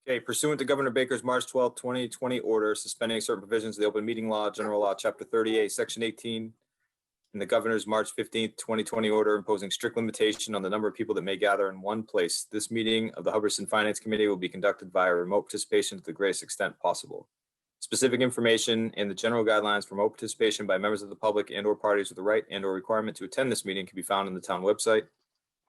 Okay, pursuant to Governor Baker's March 12, 2020 order suspending certain provisions of the Open Meeting Law, General Law, Chapter 38, Section 18, and the Governor's March 15th, 2020 order imposing strict limitation on the number of people that may gather in one place. This meeting of the Hubbardston Finance Committee will be conducted via remote participation to the greatest extent possible. Specific information and the general guidelines for remote participation by members of the public and/or parties with the right and/or requirement to attend this meeting can be found on the town website.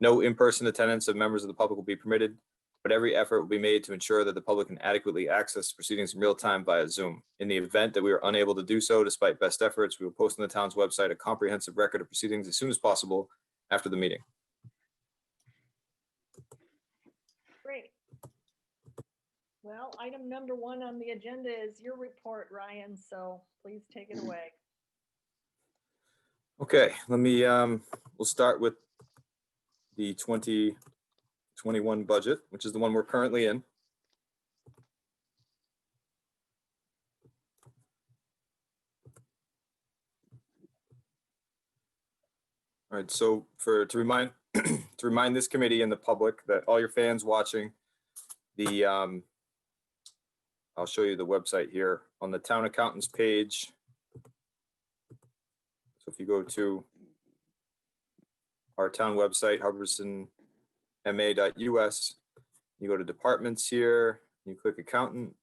No in-person attendance of members of the public will be permitted, but every effort will be made to ensure that the public can adequately access proceedings in real time via Zoom. In the event that we are unable to do so, despite best efforts, we will post on the town's website a comprehensive record of proceedings as soon as possible after the meeting. Great. Well, item number 1 on the agenda is your report, Ryan, so please take it away. Okay, we'll start with the 2021 budget, which is the one we're currently in. All right, so to remind this committee and the public that all your fans watching, I'll show you the website here on the town accountants page. So if you go to our town website, hubbardstonma.us, you go to departments here, you click accountant,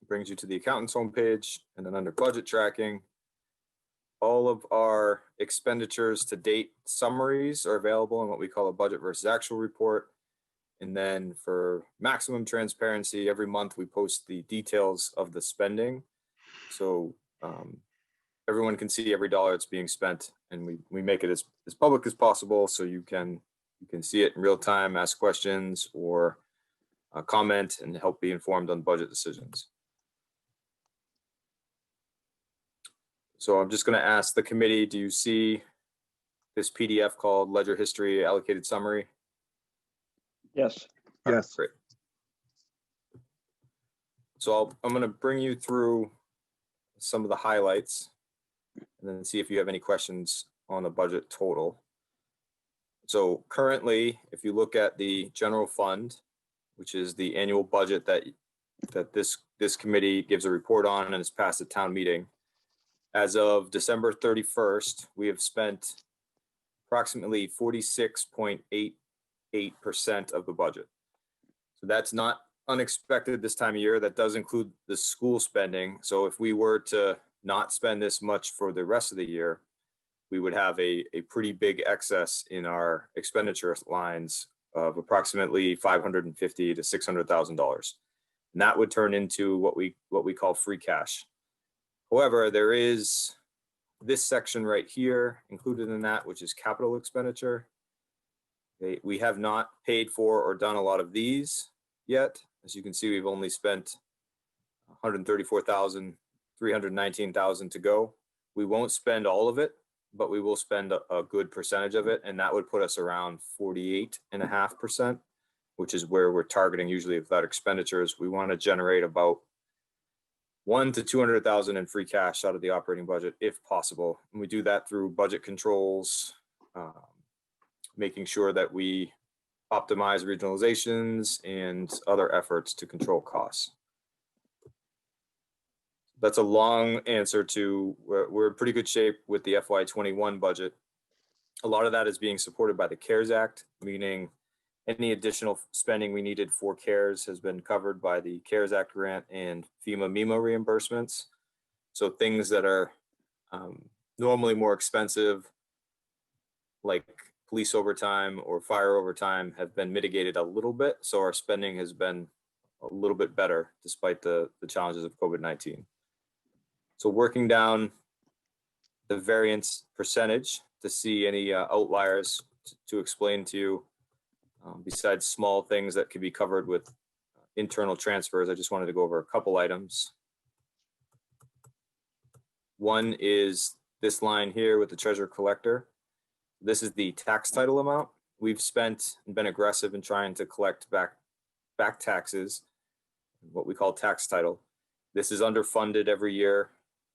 it brings you to the accountant's homepage, and then under budget tracking, all of our expenditures to date summaries are available in what we call a budget versus actual report. And then for maximum transparency, every month we post the details of the spending. So everyone can see every dollar that's being spent, and we make it as public as possible so you can see it in real time, ask questions or comment and help be informed on budget decisions. So I'm just going to ask the committee, do you see this PDF called Ledger History Allocated Summary? Yes. Yes. Great. So I'm going to bring you through some of the highlights and then see if you have any questions on the budget total. So currently, if you look at the general fund, which is the annual budget that this committee gives a report on and is passed at town meeting, as of December 31st, we have spent approximately 46.88% of the budget. So that's not unexpected this time of year. That does include the school spending. So if we were to not spend this much for the rest of the year, we would have a pretty big excess in our expenditure lines of approximately $550,000 to $600,000. And that would turn into what we call free cash. However, there is this section right here included in that, which is capital expenditure. We have not paid for or done a lot of these yet. As you can see, we've only spent $134,000, $319,000 to go. We won't spend all of it, but we will spend a good percentage of it. And that would put us around 48.5%, which is where we're targeting usually without expenditures. We want to generate about $100,000 to $200,000 in free cash out of the operating budget, if possible. And we do that through budget controls, making sure that we optimize regionalizations and other efforts to control costs. That's a long answer to we're in pretty good shape with the FY21 budget. A lot of that is being supported by the CARES Act, meaning any additional spending we needed for CARES has been covered by the CARES Act grant and FEMA MEMO reimbursements. So things that are normally more expensive, like police overtime or fire overtime, have been mitigated a little bit. So our spending has been a little bit better despite the challenges of COVID-19. So working down the variance percentage to see any outliers to explain to you, besides small things that could be covered with internal transfers, I just wanted to go over a couple items. One is this line here with the treasurer collector. This is the tax title amount. We've spent and been aggressive in trying to collect back taxes, what we call tax title. This is underfunded every year.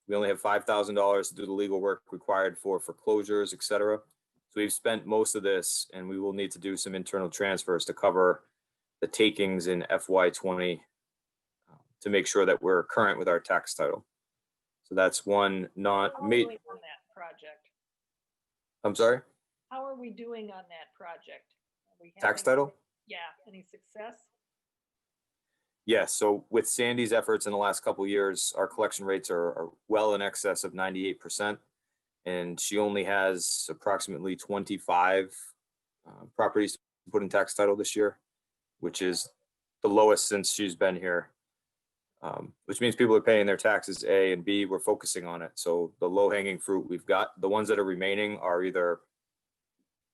We only have $5,000 to do the legal work required for foreclosures, et cetera. So we've spent most of this, and we will need to do some internal transfers to cover the takings in FY20 to make sure that we're current with our tax title. So that's one not How are we made. doing on that project? I'm sorry, How are we doing on that project? Are we tax having- title? Yeah, any success? Yes, so with Sandy's efforts in the last couple of years, our collection rates are well in excess of 98%. And she only has approximately 25 properties to put in tax title this year, which is the lowest since she's been here. Which means people are paying their taxes, A, and B, we're focusing on it. So the low hanging fruit we've got, the ones that are remaining are either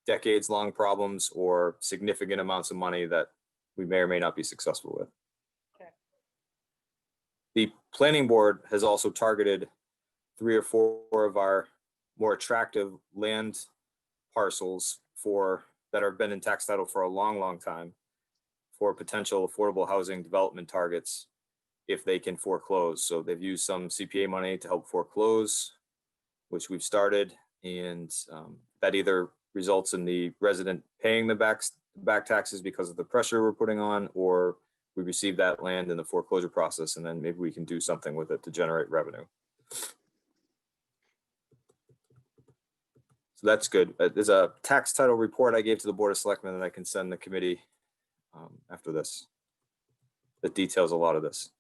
decades long problems or significant amounts of money that we may or may not be successful with. Okay. The planning board has also targeted 3 or 4 of our more attractive land parcels that have been in tax title for a long time for potential affordable housing development targets if they can foreclose. So they've used some CPA money to help foreclose, which we've started, and that either results in the resident paying the back taxes because of the pressure we're putting on, or we receive that land in the foreclosure process, and then maybe we can do something with it to generate revenue. So that's good. There's a tax title report I gave to the Board of Selectmen that I can send the committee after this that details a lot of this.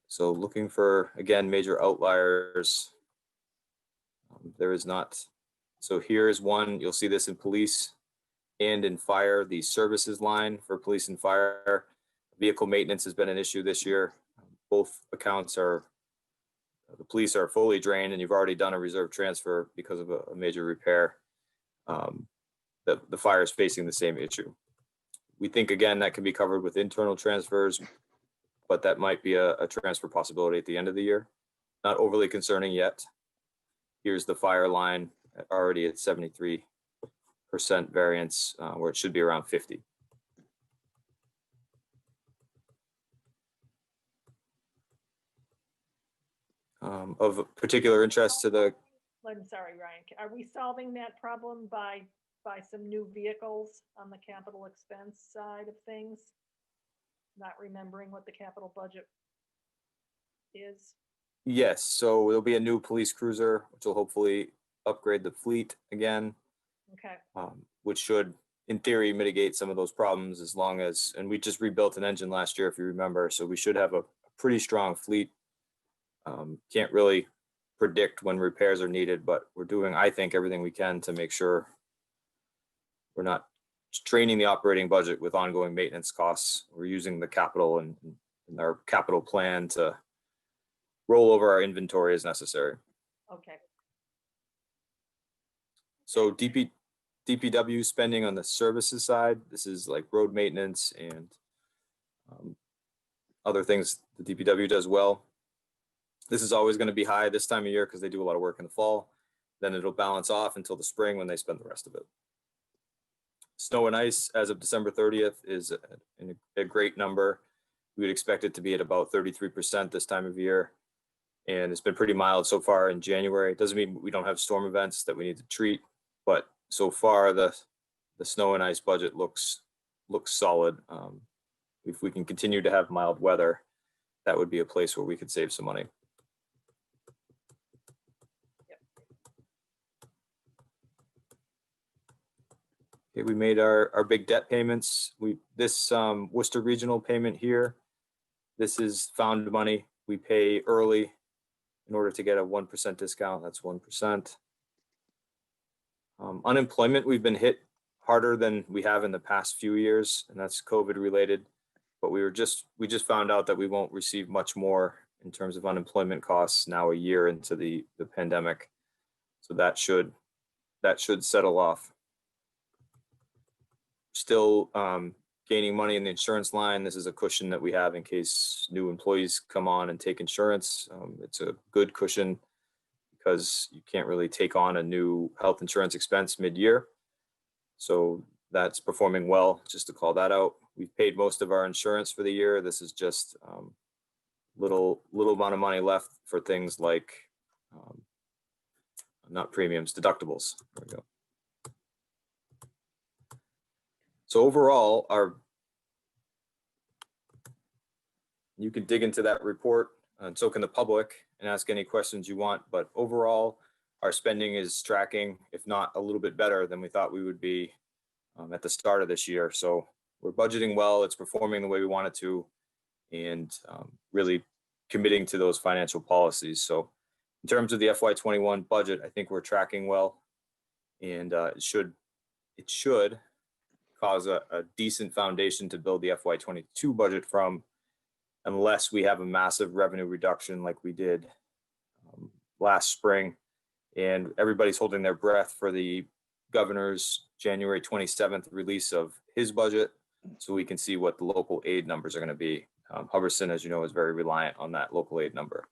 So looking for, again, major outliers. There is not. So here is one, you'll see this in police and in fire, the services line for police and fire. Vehicle maintenance has been an issue this year. Both accounts are, the police are fully drained and you've already done a reserve transfer because of a major repair. The fire is facing the same issue. We think, again, that can be covered with internal transfers, but that might be a transfer possibility at the end of the year. Not overly concerning yet. Here's the fire line already at 73% variance, where it should be around 50. Of particular interest to the, I'm sorry, Ryan. Are we solving that problem by some new vehicles on the capital expense side of things? Not remembering what the capital budget is. yes, so there'll be a new police cruiser, which will hopefully upgrade the fleet again, Okay, which should, in theory, mitigate some of those problems as long as, and we just rebuilt an engine last year, if you remember, so we should have a pretty strong fleet. Can't really predict when repairs are needed, but we're doing, I think, everything we can to make sure we're not straining the operating budget with ongoing maintenance costs. We're using the capital and our capital plan to roll over our inventory as necessary. okay. So DPW spending on the services side, this is like road maintenance and other things the DPW does well. This is always going to be high this time of year because they do a lot of work in the fall. Then it'll balance off until the spring when they spend the rest of it. Snow and ice as of December 30th is a great number. We would expect it to be at about 33% this time of year. And it's been pretty mild so far in January. It doesn't mean we don't have storm events that we need to treat, but so far the snow and ice budget looks solid. If we can continue to have mild weather, that would be a place where we could save some money. Okay, we made our big debt payments. This Worcester Regional payment here, this is found money. We pay early in order to get a 1% discount. That's 1%. Unemployment, we've been hit harder than we have in the past few years, and that's COVID related. But we just found out that we won't receive much more in terms of unemployment costs now a year into the pandemic. So that should settle off. Still gaining money in the insurance line. This is a cushion that we have in case new employees come on and take insurance. It's a good cushion because you can't really take on a new health insurance expense mid-year. So that's performing well, just to call that out. We've paid most of our insurance for the year. This is just little amount of money left for things like, not premiums, deductibles. There we go. So overall, you can dig into that report, and so can the public, and ask any questions you want. But overall, our spending is tracking, if not a little bit better than we thought we would be at the start of this year. So we're budgeting well. It's performing the way we want it to, and really committing to those financial policies. So in terms of the FY21 budget, I think we're tracking well, and it should cause a decent foundation to build the FY22 budget from, unless we have a massive revenue reduction like we did last spring. And everybody's holding their breath for the governor's January 27th release of his budget, so we can see what the local aid numbers are going to be. Hubbardston, as you know, is very reliant on that local aid number.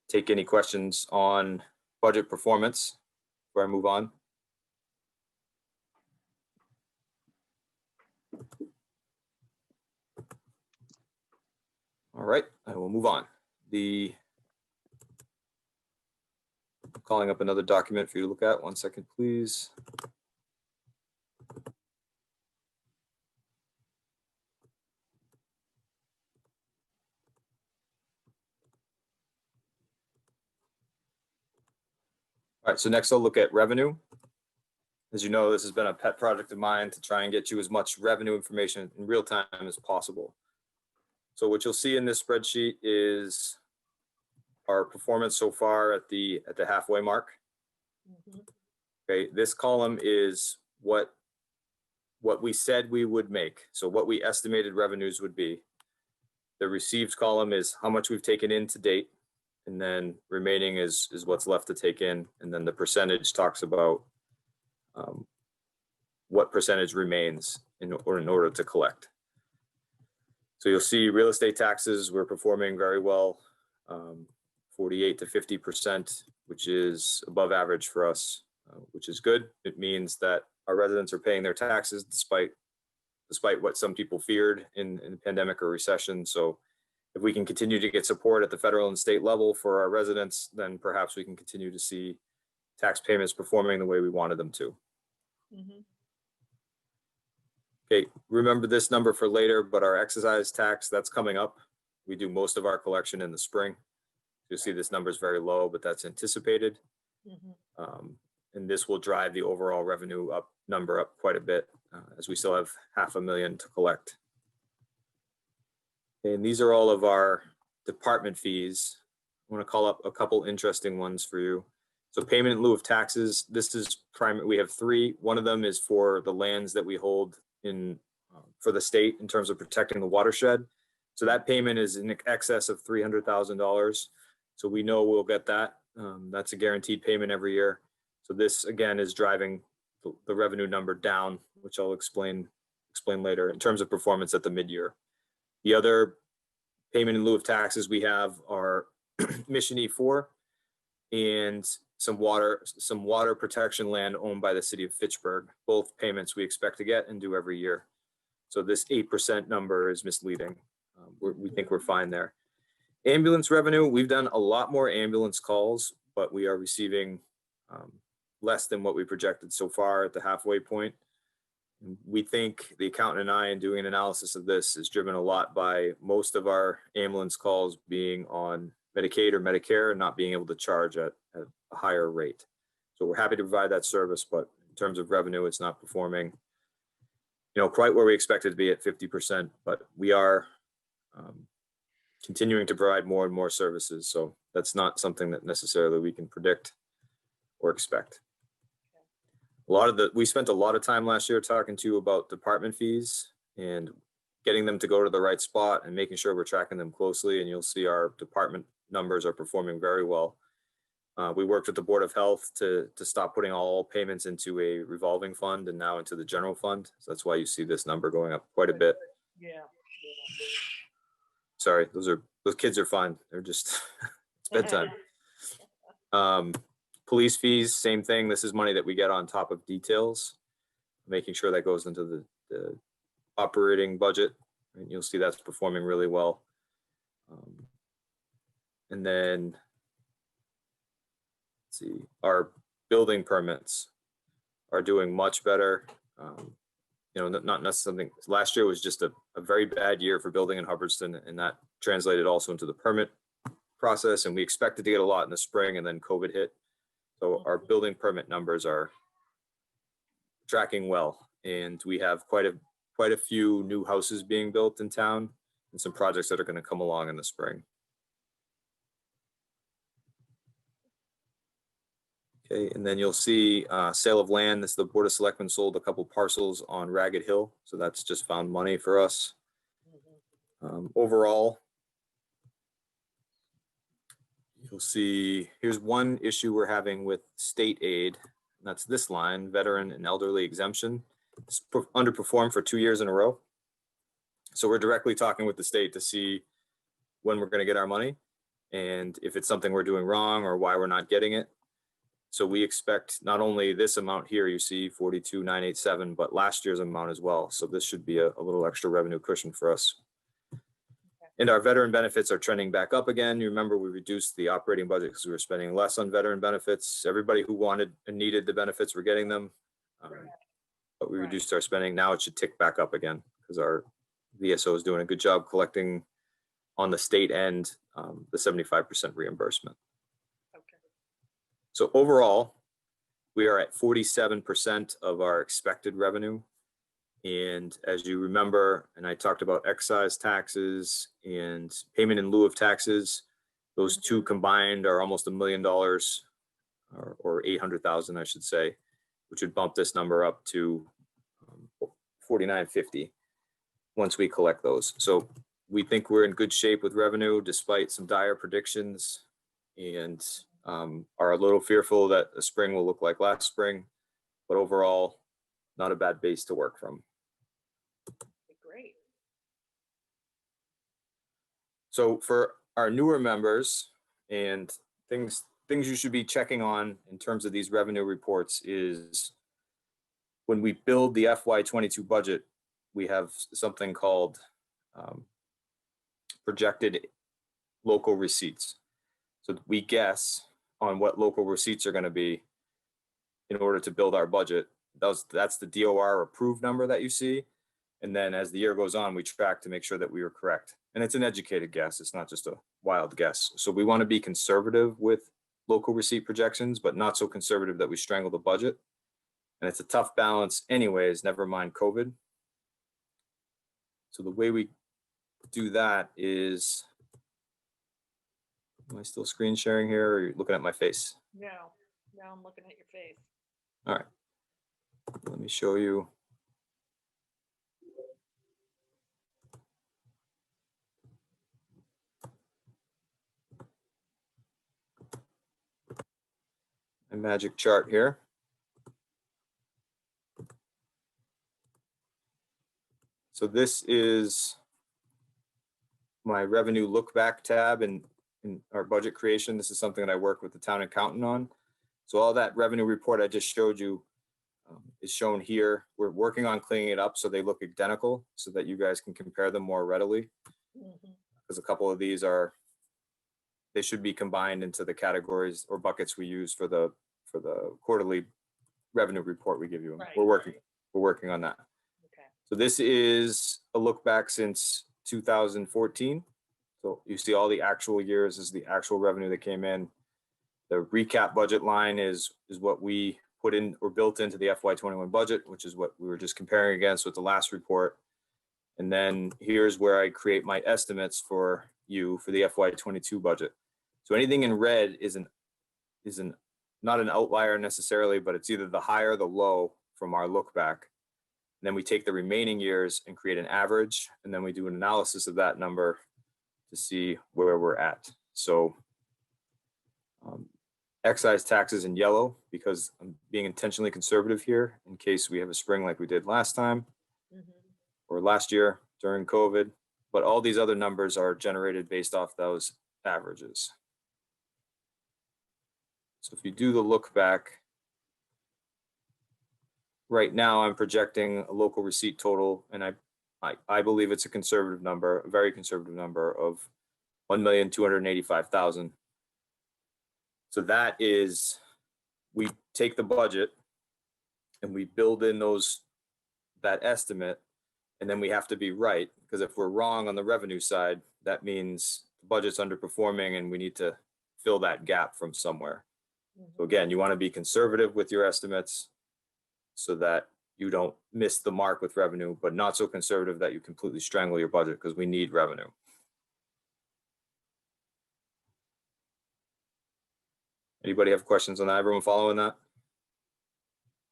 Take any questions on budget performance before I move on. All right, I will move on. Calling up another document for you to look at. 1 second, please. All right, so next I'll look at revenue. As you know, this has been a pet project of mine to try and get you as much revenue information in real time as possible. So what you'll see in this spreadsheet is our performance so far at the halfway mark. Mhm. Okay, this column is what we said we would make. So what we estimated revenues would be. The received column is how much we've taken in to date, and then remaining is what's left to take in. And then the percentage talks about what percentage remains in order to collect. So you'll see real estate taxes, we're performing very well, 48 to 50%, which is above average for us, which is good. It means that our residents are paying their taxes despite what some people feared in the pandemic or recession. So if we can continue to get support at the federal and state level for our residents, then perhaps we can continue to see tax payments performing the way we wanted them to. Mhm. Okay, remember this number for later, but our excise tax, that's coming up. We do most of our collection in the spring. You'll see this number is very low, but that's anticipated. Mhm. And this will drive the overall revenue number up quite a bit, as we still have $500,000 to collect. And these are all of our department fees. I want to call up a couple interesting ones for you. So payment in lieu of taxes, this is primary. We have three. One of them is for the lands that we hold in for the state in terms of protecting the watershed. So that payment is in excess of $300,000. So we know we'll get that. That's a guaranteed payment every year. So this again is driving the revenue number down, which I'll explain later in terms of performance at the mid-year. The other payment in lieu of taxes we have are Mission E4 and some water protection land owned by the city of Fitchburg. Both payments we expect to get and do every year. So this 8% number is misleading. We think we're fine there. Ambulance revenue, we've done a lot more ambulance calls, but we are receiving less than what we projected so far at the halfway point. We think the accountant and I, in doing an analysis of this, is driven a lot by most of our ambulance calls being on Medicaid or Medicare and not being able to charge at a higher rate. So we're happy to provide that service, but in terms of revenue, it's not performing, quite where we expected to be at 50%, but we are continuing to provide more and more services. So that's not something that necessarily we can predict or expect. We spent a lot of time last year talking to you about department fees and getting them to go to the right spot and making sure we're tracking them closely. And you'll see our department numbers are performing very well. We worked with the Board of Health to stop putting all payments into a revolving fund and now into the general fund. So that's why you see this number going up quite a bit. Yeah. Sorry, those kids are fine. They're just, it's bedtime. Police fees, same thing. This is money that we get on top of details, making sure that goes into the operating budget. And you'll see that's performing really well. And then, let's see, our building permits. are doing much better. You know, not necessarily, last year was just a very bad year for building in Hubbardston, and that translated also into the permit process. And we expected to get a lot in the spring, and then COVID hit. So our building permit numbers are tracking well, and we have quite a few new houses being built in town and some projects that are going to come along in the spring. Okay, and then you'll see sale of land. This, the Board of Selectmen sold a couple parcels on Ragged Hill, so that's just found money for us. Overall, you'll see here's one issue we're having with state aid. And that's this line, veteran and elderly exemption. It's underperformed for 2 years in a row. So we're directly talking with the state to see when we're going to get our money and if it's something we're doing wrong or why we're not getting it. So we expect not only this amount here, you see 42,987, but last year's amount as well. So this should be a little extra revenue cushion for us. And our veteran benefits are trending back up again. You remember we reduced the operating budget because we were spending less on veteran benefits. Everybody who wanted and needed the benefits were getting them. But we reduced our spending. Now it should tick back up again because our VSO is doing a good job collecting on the state end the 75% reimbursement. So overall, we are at 47% of our expected revenue. And as you remember, and I talked about excise taxes and payment in lieu of taxes, those two combined are almost $1 million or 800,000, I should say, which would bump this number up to 4950 once we collect those. So we think we're in good shape with revenue despite some dire predictions, and are a little fearful that the spring will look like last spring, but overall, not a bad base to work from. Great. So for our newer members, and things you should be checking on in terms of these revenue reports is when we build the FY22 budget, we have something called projected local receipts. So we guess on what local receipts are going to be in order to build our budget. That's the DOR approved number that you see. And then as the year goes on, we track to make sure that we were correct. And it's an educated guess. It's not just a wild guess. So we want to be conservative with local receipt projections, but not so conservative that we strangle the budget. And it's a tough balance anyways, never mind COVID. So the way we do that is, am I still screen sharing here, or are you looking at my face? No, now I'm looking at your face. All right, let me show you. A magic chart here. So this is my revenue look back tab in our budget creation. This is something that I work with the town accountant on. So all that revenue report I just showed you is shown here. We're working on cleaning it up so they look identical so that you guys can compare them more readily. Because a couple of these they should be combined into the categories or buckets we use for the quarterly revenue report we give you. Right. We're working on that. Okay. So this is a look back since 2014. So you see all the actual years is the actual revenue that came in. The recap budget line is what we put in or built into the FY21 budget, which is what we were just comparing against with the last report. And then here's where I create my estimates for you for the FY22 budget. So anything in red is not an outlier necessarily, but it's either the high or the low from our look back. And then we take the remaining years and create an average, and then we do an analysis of that number to see where we're at. So excise taxes in yellow because I'm being intentionally conservative here in case we have a spring like we did last time or last year during COVID. But all these other numbers are generated based off those averages. So if you do the look back, right now I'm projecting a local receipt total, and I believe it's a conservative number, a very conservative number of 1,285,000. So that is, we take the budget and we build in that estimate, and then we have to be right, because if we're wrong on the revenue side, that means the budget's underperforming and we need to fill that gap from somewhere. So again, you want to be conservative with your estimates so that you don't miss the mark with revenue, but not so conservative that you completely strangle your budget, because we need revenue. Anybody have questions on that? Everyone following that?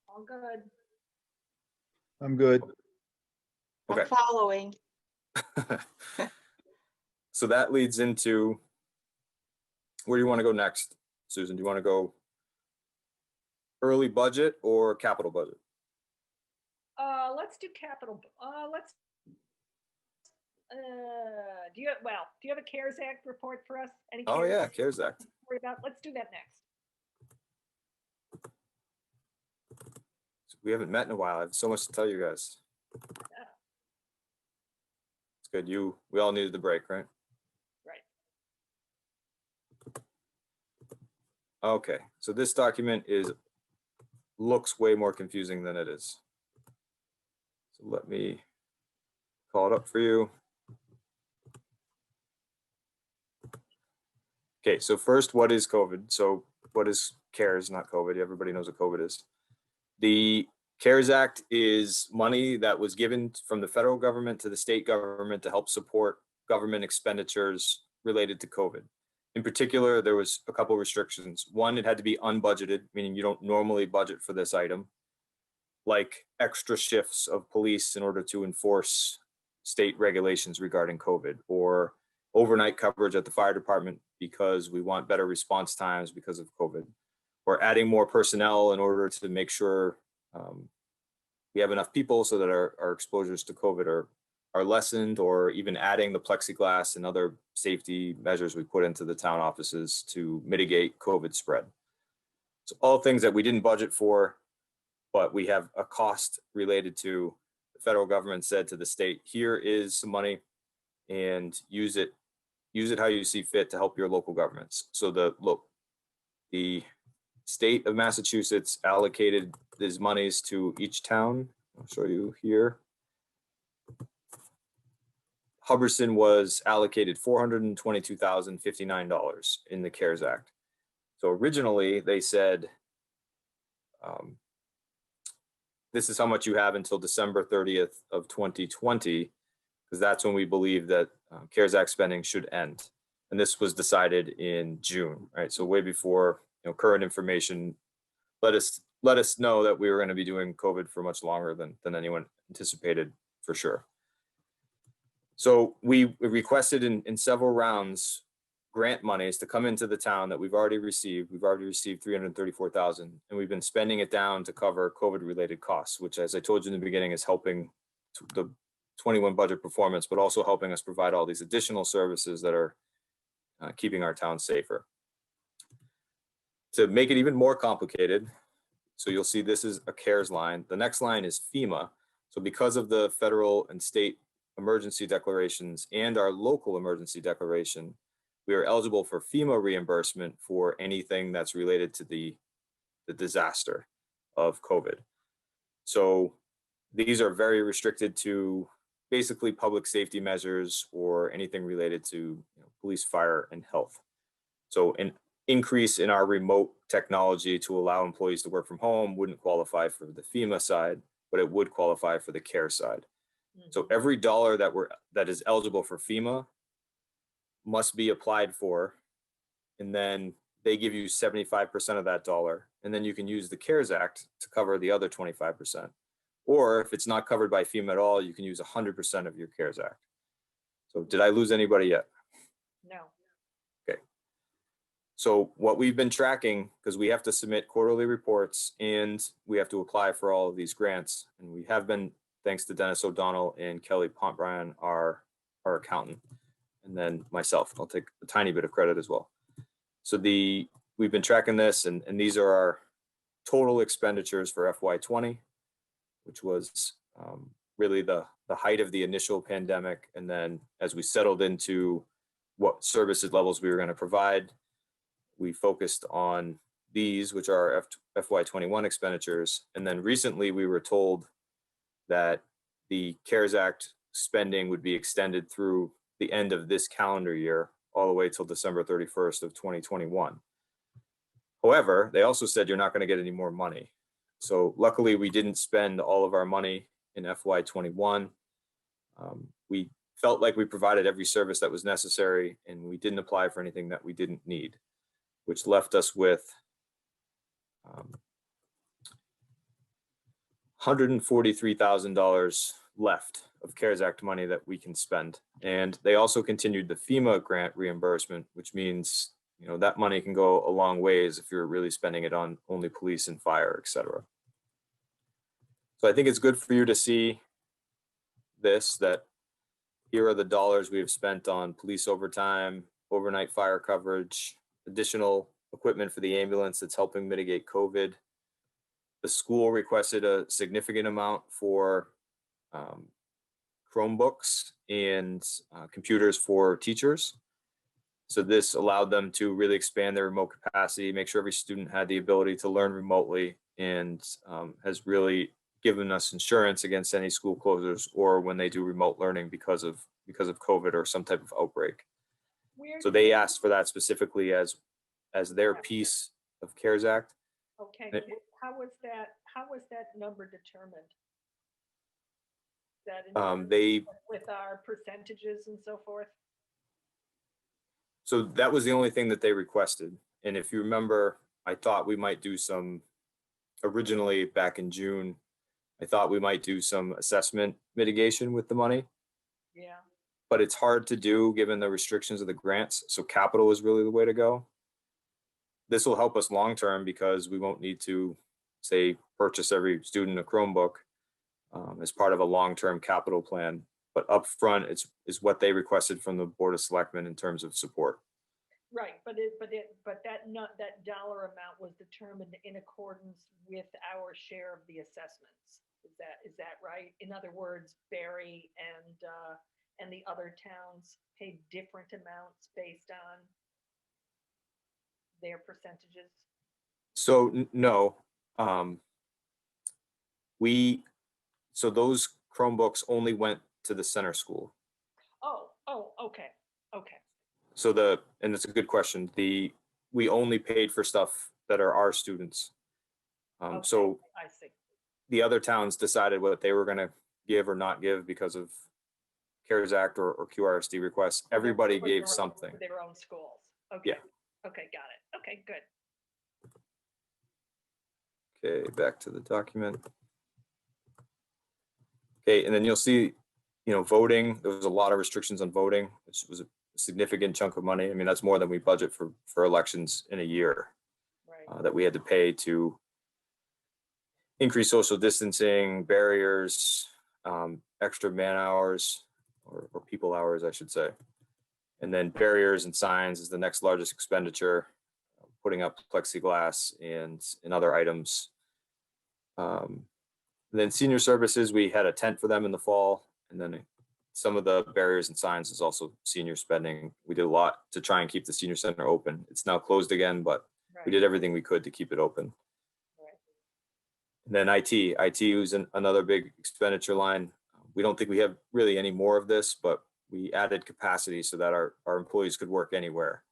All good. I'm good. Okay. I'm following. So that leads into, where do you want to go next, Susan? Do you want to go early budget or capital budget? Let's do capital. Do you have a CARES Act report for us? Any Oh CARES yeah, Act CARES Act. to worry about? Let's do that next. We haven't met in a while. I have so much to tell you guys. Yeah. It's good. We all needed the break, right? Right. Okay, so this document looks way more confusing than it is. So let me call it up for you. Okay, so first, what is COVID? So what is CARES, not COVID? Everybody knows what COVID is. The CARES Act is money that was given from the federal government to the state government to help support government expenditures related to COVID. In particular, there was a couple restrictions. One, it had to be unbudgeted, meaning you don't normally budget for this item, like extra shifts of police in order to enforce state regulations regarding COVID, or overnight coverage at the fire department because we want better response times because of COVID, or adding more personnel in order to make sure we have enough people so that our exposures to COVID are lessened, or even adding the plexiglass and other safety measures we put into the town offices to mitigate COVID spread. So all things that we didn't budget for, but we have a cost related to. The federal government said to the state, here is some money and use it how you see fit to help your local governments. So the state of Massachusetts allocated these monies to each town. I'll show you here. Hubbardson was allocated $422,059 in the CARES Act. So originally they said, this is how much you have until December 30th of 2020, because that's when we believe that CARES Act spending should end. And this was decided in June, right? So way before current information let us know that we were going to be doing COVID for much longer than anyone anticipated, for sure. So we requested in several rounds grant monies to come into the town that we've already received. We've already received $334,000, and we've been spending it down to cover COVID related costs, which, as I told you in the beginning, is helping the 21 budget performance, but also helping us provide all these additional services that are keeping our town safer. To make it even more complicated, so you'll see this is a CARES line. The next line is FEMA. So because of the federal and state emergency declarations and our local emergency declaration, we are eligible for FEMA reimbursement for anything that's related to the disaster of COVID. So these are very restricted to basically public safety measures or anything related to police, fire, and health. So an increase in our remote technology to allow employees to work from home wouldn't qualify for the FEMA side, but it would qualify for the CARE side. So every dollar that is eligible for FEMA must be applied for, and then they give you 75% of that dollar, and then you can use the CARES Act to cover the other 25%. Or if it's not covered by FEMA at all, you can use 100% of your CARES Act. So did I lose anybody yet? No. Okay. So what we've been tracking, because we have to submit quarterly reports and we have to apply for all of these grants, and we have been, thanks to Dennis O'Donnell and Kelly Pontbrian, our accountant, and then myself. I'll take a tiny bit of credit as well. So we've been tracking this, and these are our total expenditures for FY20, which was really the height of the initial pandemic. And then as we settled into what services levels we were going to provide, we focused on these, which are FY21 expenditures. And then recently we were told that the CARES Act spending would be extended through the end of this calendar year, all the way till December 31st of 2021. However, they also said you're not going to get any more money. So luckily we didn't spend all of our money in FY21. We felt like we provided every service that was necessary, and we didn't apply for anything that we didn't need, which left us with $143,000 left of CARES Act money that we can spend. And they also continued the FEMA grant reimbursement, which means, you know, that money can go a long ways if you're really spending it on only police and fire, et cetera. So I think it's good for you to see this, that here are the dollars we have spent on police overtime, overnight fire coverage, additional equipment for the ambulance that's helping mitigate COVID. The school requested a significant amount for Chromebooks and computers for teachers. So this allowed them to really expand their remote capacity, make sure every student had the ability to learn remotely, and has really given us insurance against any school closures or when they do remote learning because of COVID or some type of outbreak. Where So did they you- asked for that specifically as their piece of CARES Act. Okay, it- how was that number determined? That in They with our percentages and so forth? So that was the only thing that they requested. And if you remember, I thought we might do some, originally back in June, I thought we might do some assessment mitigation with the money, Yeah, but it's hard to do given the restrictions of the grants. So capital is really the way to go. This will help us long-term because we won't need to, say, purchase every student a Chromebook as part of a long-term capital plan. But upfront, it's what they requested from the Board of Selectmen in terms of support. right, but that dollar amount was determined in accordance with our share of the assessments. Is that right? In other words, Barry and the other towns paid different amounts based on their percentages? So no, so those Chromebooks only went to the center school. Oh, okay. So and it's a good question. We only paid for stuff that are our students. Okay, So I see. the other towns decided what they were gonna give or not give because of CARES Act or QRSD requests. Everybody For gave their own- something. for their own schools. Okay. Yeah. Okay, got it. Okay, good. Okay, back to the document. Okay, and then you'll see, voting, there was a lot of restrictions on voting, which was a significant chunk of money. I mean, that's more than we budget for elections in a year Right. that we had to pay to increase social distancing, barriers, extra man hours or people hours, I should say. And then barriers and signs is the next largest expenditure, putting up plexiglass and other items. And then senior services, we had a tent for them in the fall. And then some of the barriers and signs is also senior spending. We did a lot to try and keep the senior center open. It's now closed again, but we did everything we could to keep it open. Right. And then IT was another big expenditure line. We don't think we have really any more of this, but we added capacity so that our employees could work anywhere.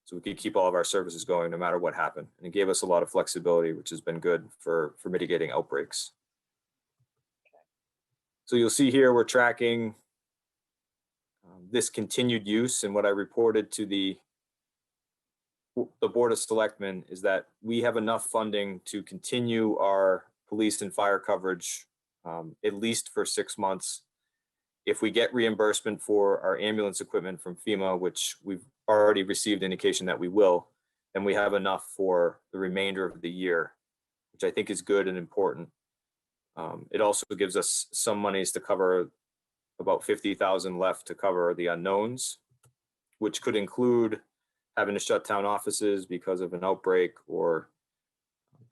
So we could keep all of our services going no matter what happened. And it gave us a lot of flexibility, which has been good for mitigating outbreaks. So you'll see here, we're tracking this continued use, and what I reported to the Board of Selectmen is that we have enough funding to continue our police and fire coverage at least for 6 months. If we get reimbursement for our ambulance equipment from FEMA, which we've already received indication that we will, then we have enough for the remainder of the year, which I think is good and important. It also gives us some monies to cover about 50,000 left to cover the unknowns, which could include having to shut down offices because of an outbreak or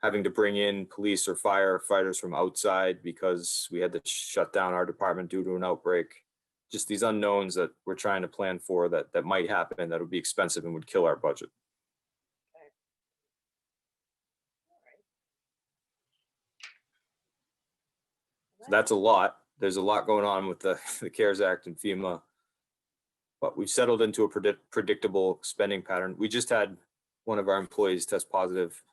having to bring in police or firefighters from outside because we had to shut down our department due to an outbreak. Just these unknowns that we're trying to plan for that might happen, that would be expensive and would kill our budget. So that's a lot. There's a lot going on with the CARES Act and FEMA. But we've settled into a predictable spending pattern. We just had one of our employees test positive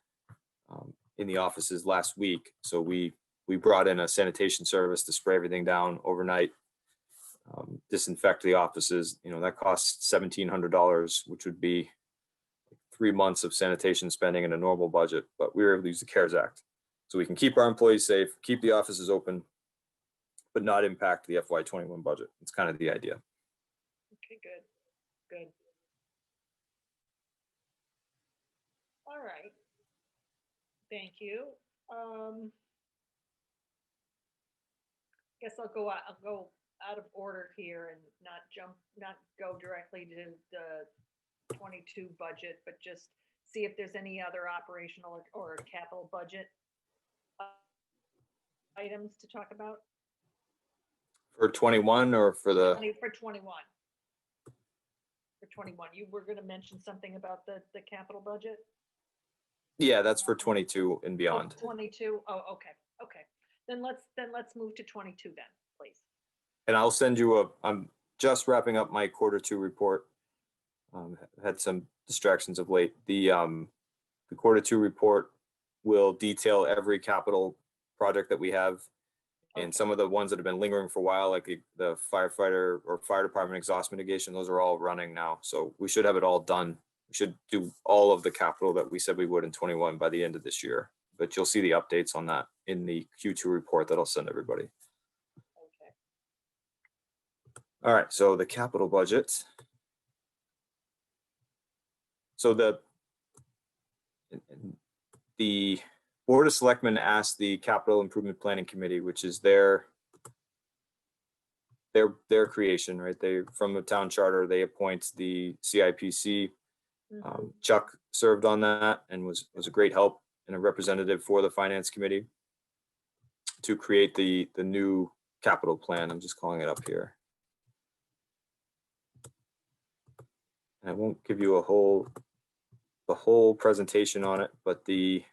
in the offices last week. So we brought in a sanitation service to spray everything down overnight, disinfect the offices. You know, that costs $1,700, which would be 3 months of sanitation spending in a normal budget. But we were able to use the CARES Act. So we can keep our employees safe, keep the offices open, but not impact the FY21 budget. It's kind of the idea. Okay, good. All right. Thank you. Guess I'll go out of order here and not go directly to the 22 budget, but just see if there's any other operational or capital budget items to talk about. For 21 or for the, For 21. For 21, you were going to mention something about the capital budget? yeah, that's for 22 and beyond. 22. Oh, okay. Then let's move to 22 then, please. And I'll send you I'm just wrapping up my Q2 report. Had some distractions of late. The Q2 report will detail every capital project that we have. And some of the ones that have been lingering for a while, like the firefighter or fire department exhaust mitigation, those are all running now. So we should have it all done. We should do all of the capital that we said we would in 21 by the end of this year. But you'll see the updates on that in the Q2 report that I'll send everybody. Okay. All right, so the capital budget. So the Board of Selectmen asked the Capital Improvement Planning Committee, which is their creation, right? They, from the town charter, they appoint the CIPC. Chuck served on that and was a great help and a representative for the Finance Committee to create the new capital plan. I'm just calling it up here. I won't give you the whole presentation on it, but they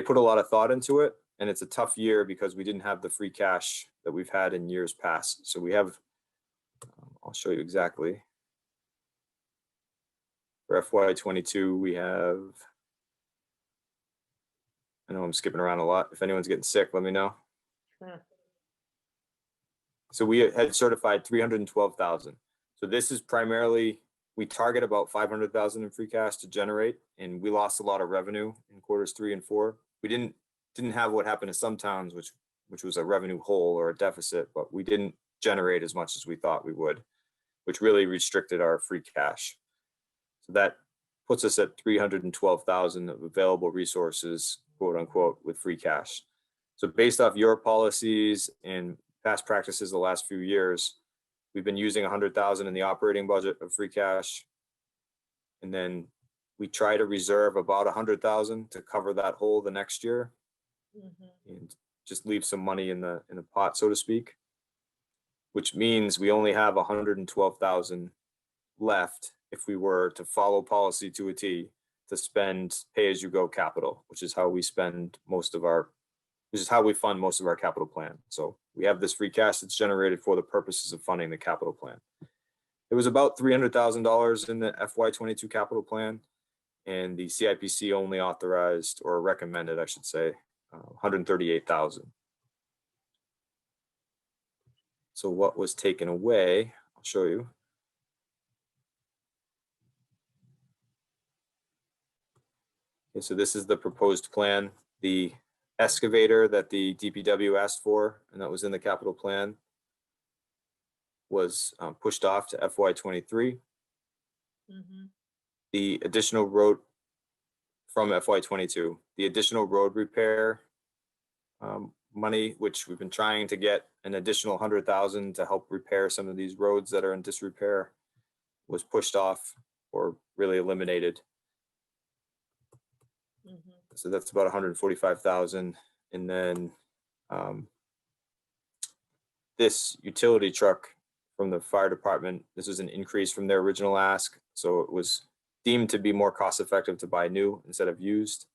put a lot of thought into it, and it's a tough year because we didn't have the free cash that we've had in years past. So we have, I'll show you exactly. For FY22, we have, I know I'm skipping around a lot. If anyone's getting sick, let me know. So we had certified 312,000. So this is primarily, we target about 500,000 in free cash to generate, and we lost a lot of revenue in quarters 3 and 4. We didn't have what happened to some towns, which was a revenue hole or a deficit, but we didn't generate as much as we thought we would, which really restricted our free cash. So that puts us at 312,000 of available resources, quote unquote, with free cash. So based off your policies and past practices the last few years, we've been using 100,000 in the operating budget of free cash. And then we try to reserve about 100,000 to cover that hole the next year and just leave some money in the pot, so to speak, which means we only have 112,000 left if we were to follow policy to a T to spend pay-as-you-go capital, which is how we spend most of our, which is how we fund most of our capital plan. So we have this free cash that's generated for the purposes of funding the capital plan. It was about $300,000 in the FY22 capital plan, and the CIPC only authorized, or recommended, I should say, 138,000. So what was taken away, I'll show you. Okay, so this is the proposed plan. The excavator that the DPW asked for, and that was in the capital plan, was pushed off to FY23. The additional road from FY22, the additional road repair money, which we've been trying to get an additional 100,000 to help repair some of these roads that are in disrepair, was pushed off or really eliminated. So that's about 145,000. And then this utility truck from the fire department, this was an increase from their original ask. So it was deemed to be more cost effective to buy new instead of used.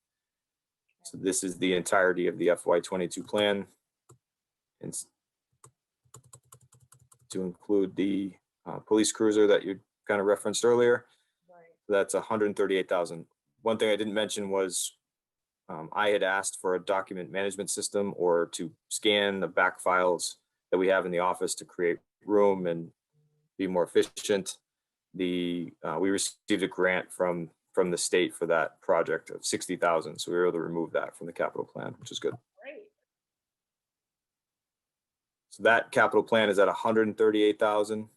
So this is the entirety of the FY22 plan. and to include the police cruiser that you kind of referenced earlier. Right. That's 138,000. One thing I didn't mention was I had asked for a document management system or to scan the back files that we have in the office to create room and be more efficient. We received a grant from the state for that project of 60,000. So we were able to remove that from the capital plan, which is good. Great. So that capital plan is at 138,000.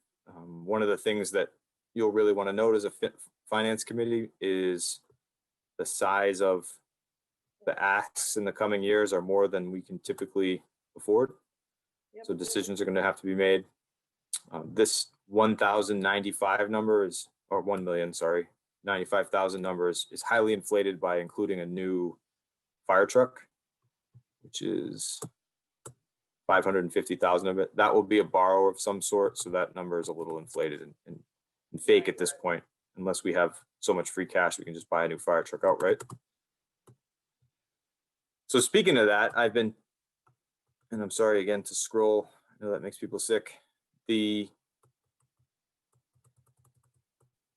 One of the things that you'll really want to note as a finance committee is the size of the asks in the coming years are more than we can typically afford. Yep. So decisions are going to have to be made. This 1,095 number is, or 1 million, sorry, 95,000 numbers is highly inflated by including a new fire truck, which is 550,000 of it. That will be a borrow of some sort. So that number is a little inflated and fake at this point, unless we have so much free cash, we can just buy a new fire truck outright. So speaking of that, I've been, and I'm sorry again to scroll, I know that makes people sick. The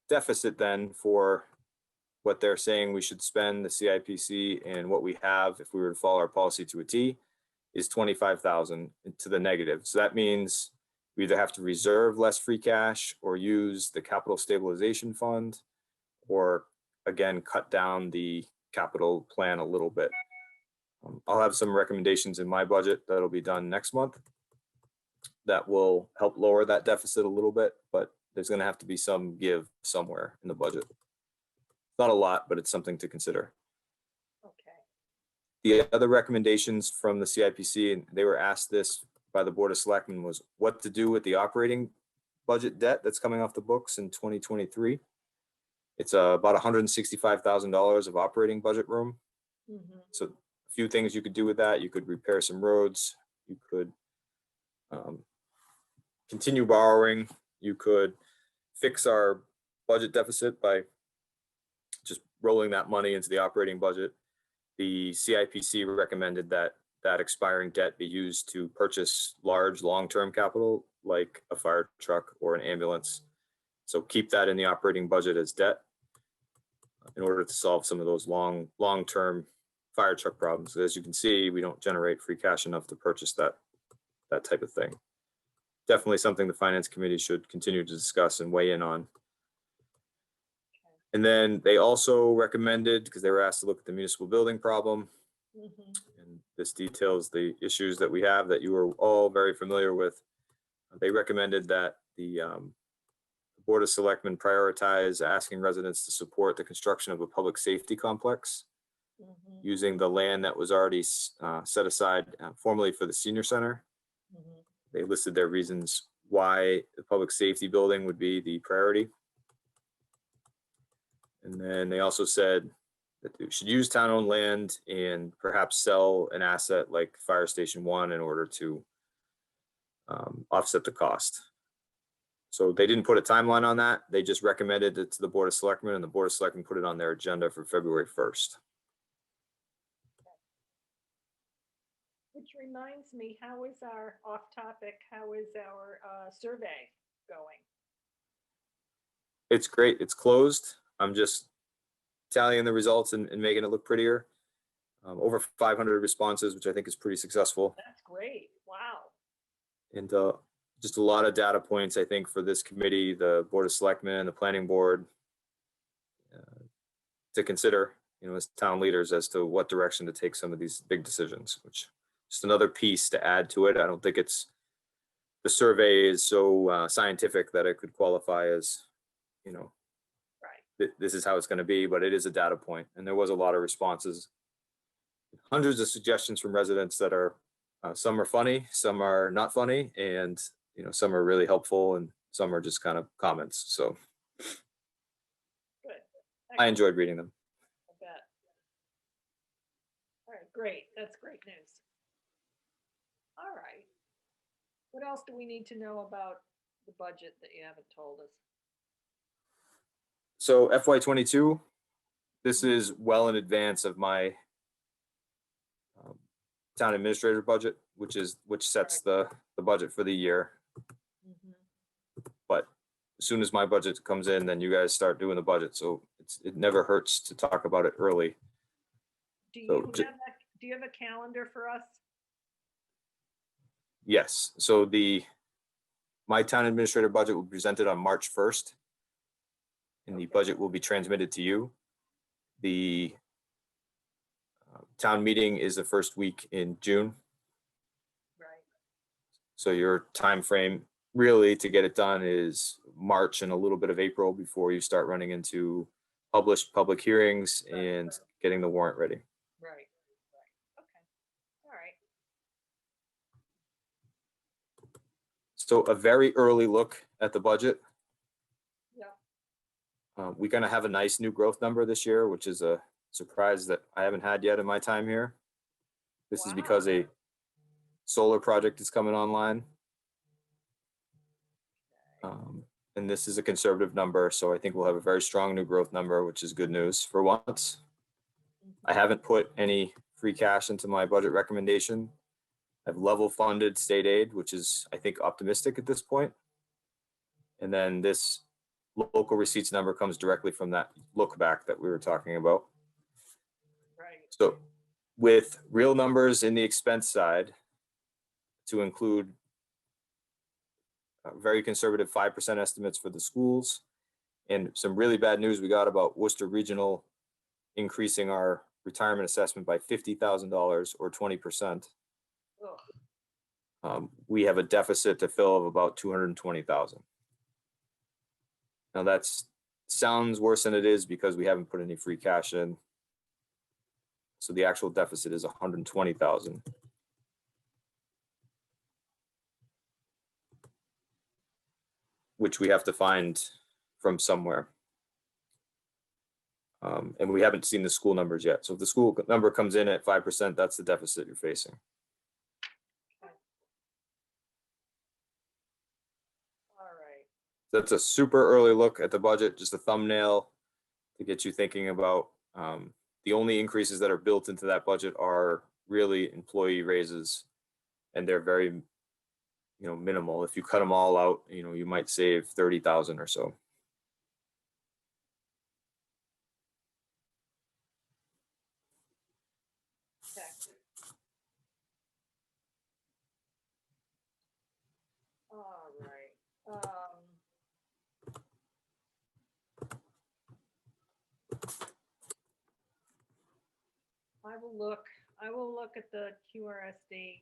deficit then for what they're saying we should spend the CIPC and what we have if we were to follow our policy to a T is 25,000 to the negative. So that means we either have to reserve less free cash or use the capital stabilization fund, or again, cut down the capital plan a little bit. I'll have some recommendations in my budget that'll be done next month that will help lower that deficit a little bit, but there's going to have to be some give somewhere in the budget. Not a lot, but it's something to consider. Okay. The other recommendations from the CIPC, and they were asked this by the Board of Selectmen, was what to do with the operating budget debt that's coming off the books in 2023. It's about $165,000 of operating budget room. Mhm. So a few things you could do with that. You could repair some roads. You could continue borrowing. You could fix our budget deficit by just rolling that money into the operating budget. The CIPC recommended that that expiring debt be used to purchase large long-term capital like a fire truck or an ambulance. So keep that in the operating budget as debt in order to solve some of those long-term fire truck problems. As you can see, we don't generate free cash enough to purchase that type of thing. Definitely something the finance committee should continue to discuss and weigh in on. And then they also recommended, because they were asked to look at the municipal building problem, Mhm. and this details the issues that we have that you are all very familiar with. They recommended that the Board of Selectmen prioritize asking residents to support the construction of a public safety complex Mhm. using the land that was already set aside formerly for the senior center. Mhm. They listed their reasons why the public safety building would be the priority. And then they also said that they should use town-owned land and perhaps sell an asset like Fire Station 1 in order to offset the cost. So they didn't put a timeline on that. They just recommended it to the Board of Selectmen, and the Board of Selectmen put it on their agenda for February 1st. Which reminds me, how is our off topic, how is our survey going? It's great. It's closed. I'm just tallying the results and making it look prettier. Over 500 responses, which I think is pretty successful. That's great. Wow. And just a lot of data points, I think, for this committee, the Board of Selectmen, the Planning Board, to consider, as town leaders as to what direction to take some of these big decisions, which just another piece to add to it. I don't think the survey is so scientific that it could qualify as, Right. this is how it's going to be, but it is a data point. And there was a lot of responses, hundreds of suggestions from residents that are, some are funny, some are not funny, and some are really helpful, and some are just kind of comments. So Good. I enjoyed reading them. I bet. All right, great. That's great news. All right. What else do we need to know about the budget that you haven't told us? So FY22, this is well in advance of my town administrator budget, which sets the budget for the year. Mhm. But as soon as my budget comes in, then you guys start doing the budget. So it never hurts to talk about it early. Do So you ju- have do you have a calendar for us? Yes, so my town administrator budget will be presented on March 1st. And the Okay. budget will be transmitted to you. The town meeting is the first week in June. Right. So your time frame really to get it done is March and a little bit of April before you start running into published public hearings and getting the warrant ready. Right. Okay. All right. So a very early look at the budget. Yeah. We're going to have a nice new growth number this year, which is a surprise that I haven't had yet in my time here. This is because Wow. a solar project is coming online. And this is a conservative number, so I think we'll have a very strong new growth number, which is good news for once. I haven't put any free cash into my budget recommendation. I've level funded state aid, which is, I think, optimistic at this point. And then this local receipts number comes directly from that look back that we were talking about. Right. So with real numbers in the expense side to include very conservative 5% estimates for the schools, and some really bad news we got about Worcester Regional increasing our retirement assessment by $50,000 or 20%. Ugh. We have a deficit to fill of about 220,000. Now that's sounds worse than it is because we haven't put any free cash in. So the actual deficit is 120,000. Which we have to find from somewhere. And we haven't seen the school numbers yet. So if the school number comes in at 5%, that's the deficit you're facing. All right. That's a super early look at the budget, just a thumbnail to get you thinking about. The only increases that are built into that budget are really employee raises, and they're very, minimal. If you cut them all out, you might save 30,000 or so. Okay. All right. I will look at the QRSD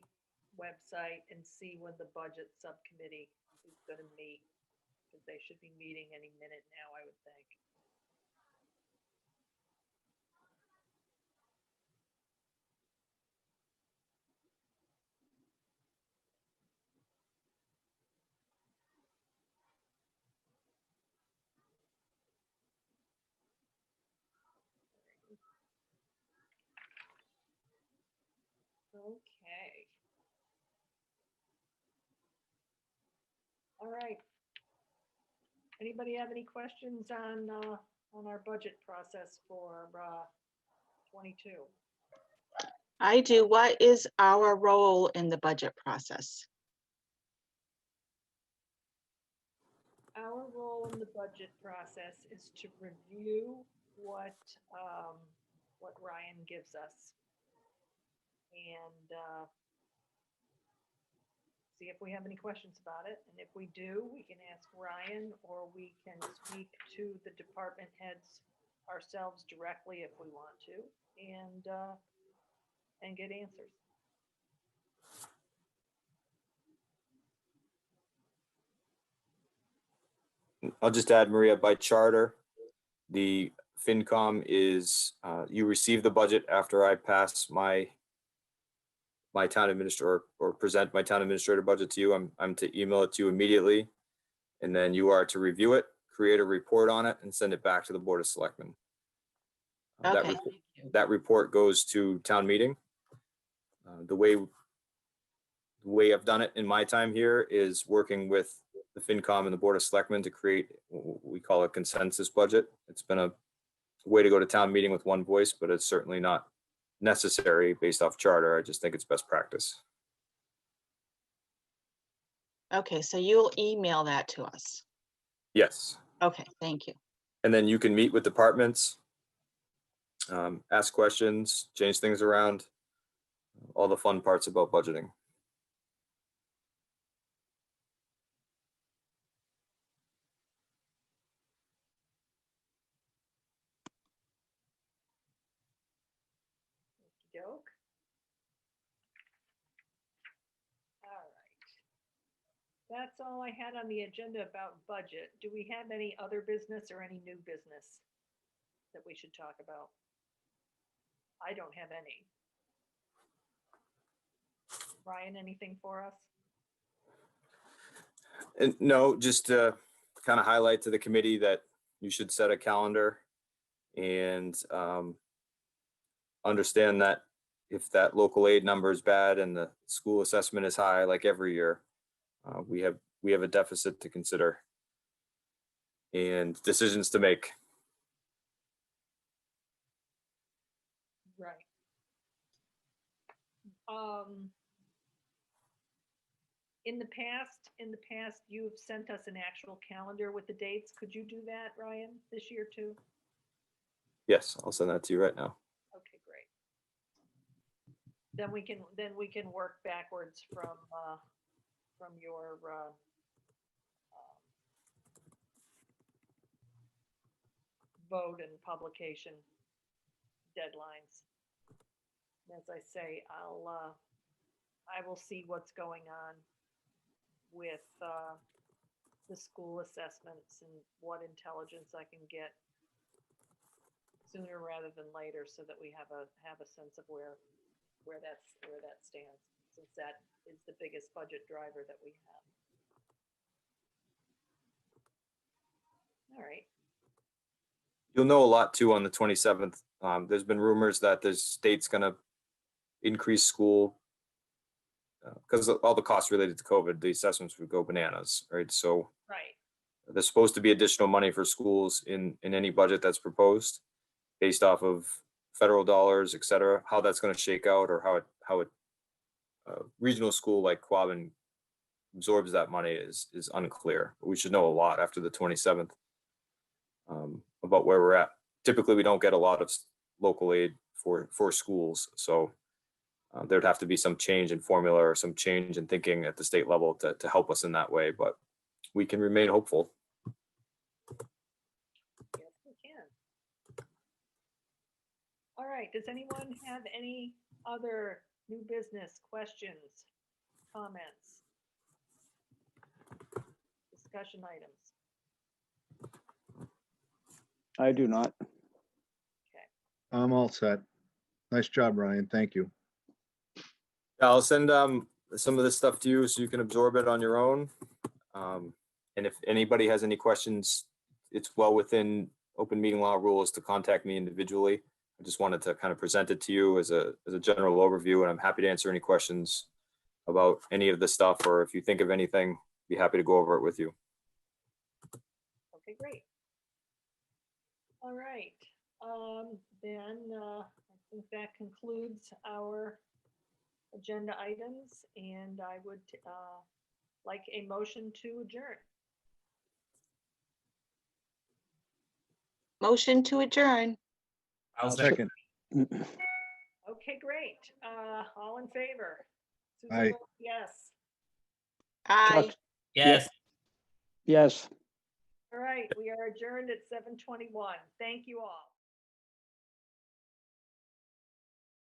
website and see when the budget subcommittee is going to meet, because they should be meeting any minute now, I would think. Okay. All right. Anybody have any questions on our budget process for 22? I do. What is our role in the budget process? Our role in the budget process is to review what Ryan gives us and see if we have any questions about it. And if we do, we can ask Ryan, or we can speak to the department heads ourselves directly if we want to, and get answers. I'll just add, Maria, by charter, the FinCom is, you receive the budget after I pass my town administrator or present my town administrator budget to you. I'm to email it to you immediately. And then you are to review it, create a report on it, and send it back to the Board of Selectmen. Okay, thank you. That report goes to town meeting. The way I've done it in my time here is working with the FinCom and the Board of Selectmen to create what we call a consensus budget. It's been a way to go to town meeting with one voice, but it's certainly not necessary based off charter. I just think it's best practice. Okay, so you'll email that to us. Yes. Okay, thank you. And then you can meet with departments, ask questions, change things around, all the fun parts about budgeting. Joke. All right. That's all I had on the agenda about budget. Do we have any other business or any new business that we should talk about? I don't have any. Ryan, anything for us? And no, just to kind of highlight to the committee that you should set a calendar and understand that if that local aid number is bad and the school assessment is high, like every year, we have a deficit to consider and decisions to make. Right. In the past, you've sent us an actual calendar with the dates. Could you do that, Ryan, this year too? Yes, I'll send that to you right now. Okay, great. Then we can work backwards from your vote and publication deadlines. As I say, I will see what's going on with the school assessments and what intelligence I can get sooner rather than later, so that we have a sense of where that stands, since that is the biggest budget driver that we have. All right. You'll know a lot too on the 27th. There's been rumors that the state's going to increase school because of all the costs related to COVID. The assessments would go bananas, right? So Right. there's supposed to be additional money for schools in any budget that's proposed based off of federal dollars, et cetera. How that's going to shake out, or how it regional school like Quabbin absorbs that money is unclear. But we should know a lot after the 27th about where we're at. Typically, we don't get a lot of local aid for schools, so there'd have to be some change in formula or some change in thinking at the state level to help us in that way. But we can remain hopeful. Yes, we can. All right, does anyone have any other new business questions, comments, discussion items? I do not. I'm all set. Nice job, Ryan. Thank you. I'll send some of this stuff to you so you can absorb it on your own. And if anybody has any questions, it's well within open meeting law rules to contact me individually. I just wanted to kind of present it to you as a general overview, and I'm happy to answer any questions about any of this stuff, or if you think of anything, be happy to go over it with you. Okay, great. All right, then I think that concludes our agenda items, and I would like a motion to adjourn. Motion to adjourn. I'll second. Okay, great. All in favor? Susan Aye. votes yes. Aye. Chuck, Yes. yes. All right, we are adjourned at 7:21. Thank you all.